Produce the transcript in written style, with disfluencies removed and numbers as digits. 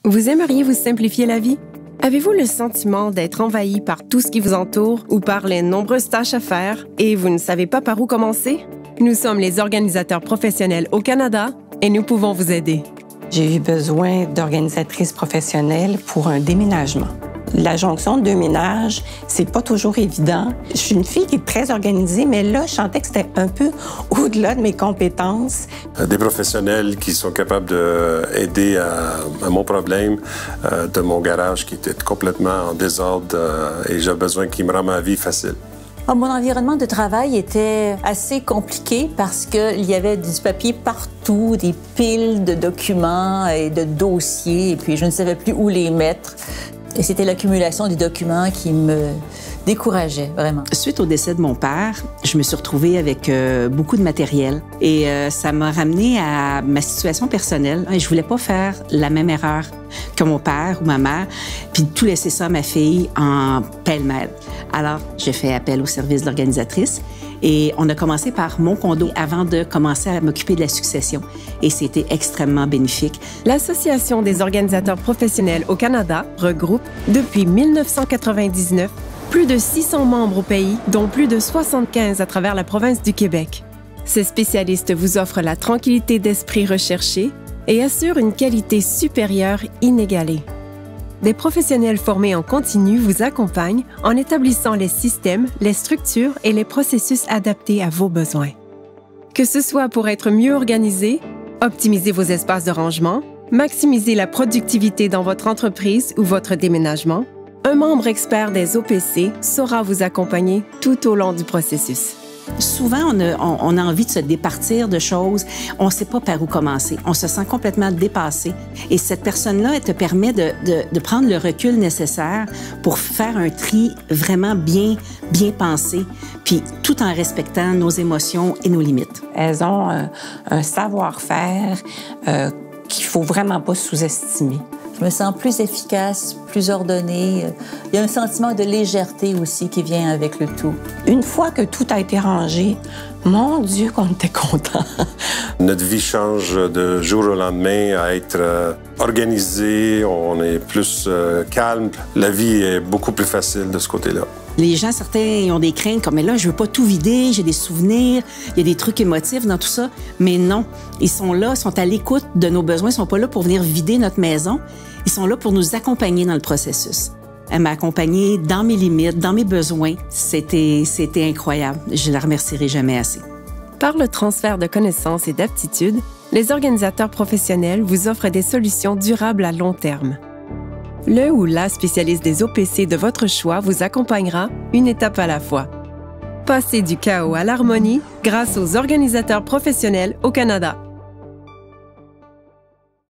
Vous aimeriez vous simplifier la vie? Avez-vous le sentiment d'être envahi par tout ce qui vous entoure ou par les nombreuses tâches à faire et vous ne savez pas par où commencer? Nous sommes les organisateurs professionnels au Canada et nous pouvons vous aider. J'ai eu besoin d'organisatrices professionnelles pour un déménagement. La jonction de deux ménages, c'est pas toujours évident. Je suis une fille qui est très organisée, mais là, je sentais que c'était un peu au-delà de mes compétences. Des professionnels qui sont capables d'aider à mon problème de mon garage qui était complètement en désordre et j'ai besoin qu'ils me rendent ma vie facile. Mon environnement de travail était assez compliqué parce qu'il y avait du papier partout, des piles de documents et de dossiers, et puis je ne savais plus où les mettre. Et c'était l'accumulation des documents qui me décourageait, vraiment. Suite au décès de mon père, je me suis retrouvée avec beaucoup de matériel et ça m'a ramenée à ma situation personnelle. Et je voulais pas faire la même erreur que mon père ou ma mère, puis tout laisser ça à ma fille en pêle-mêle. Alors, j'ai fait appel au service de l'organisatrice et on a commencé par mon condo avant de commencer à m'occuper de la succession. Et c'était extrêmement bénéfique. L'Association des organisateurs professionnels au Canada regroupe, depuis 1999, plus de 600 membres au pays, dont plus de 75 à travers la province du Québec. Ces spécialistes vous offrent la tranquillité d'esprit recherchée et assurent une qualité supérieure inégalée. Des professionnels formés en continu vous accompagnent en établissant les systèmes, les structures et les processus adaptés à vos besoins. Que ce soit pour être mieux organisé, optimiser vos espaces de rangement, maximiser la productivité dans votre entreprise ou votre déménagement, un membre expert des OPC saura vous accompagner tout au long du processus. Souvent, on a envie de se départir de choses. On ne sait pas par où commencer. On se sent complètement dépassé. Et cette personne-là, elle te permet de prendre le recul nécessaire pour faire un tri vraiment bien pensé, puis tout en respectant nos émotions et nos limites. Elles ont un savoir-faire qu'il ne faut vraiment pas sous-estimer. Je me sens plus efficace, plus ordonnée. Il y a un sentiment de légèreté aussi qui vient avec le tout. Une fois que tout a été rangé, mon Dieu qu'on était content. Notre vie change de jour au lendemain à être organisée, on est plus calme. La vie est beaucoup plus facile de ce côté-là. Les gens, certains, ils ont des craintes comme « mais là, je veux pas tout vider, j'ai des souvenirs, il y a des trucs émotifs dans tout ça ». Mais non, ils sont là, ils sont à l'écoute de nos besoins, ils sont pas là pour venir vider notre maison, ils sont là pour nous accompagner dans le processus. Elle m'a accompagnée dans mes limites, dans mes besoins. C'était incroyable. Je la remercierai jamais assez. Par le transfert de connaissances et d'aptitudes, les organisateurs professionnels vous offrent des solutions durables à long terme. Le ou la spécialiste des OPC de votre choix vous accompagnera une étape à la fois. Passez du chaos à l'harmonie grâce aux organisateurs professionnels au Canada.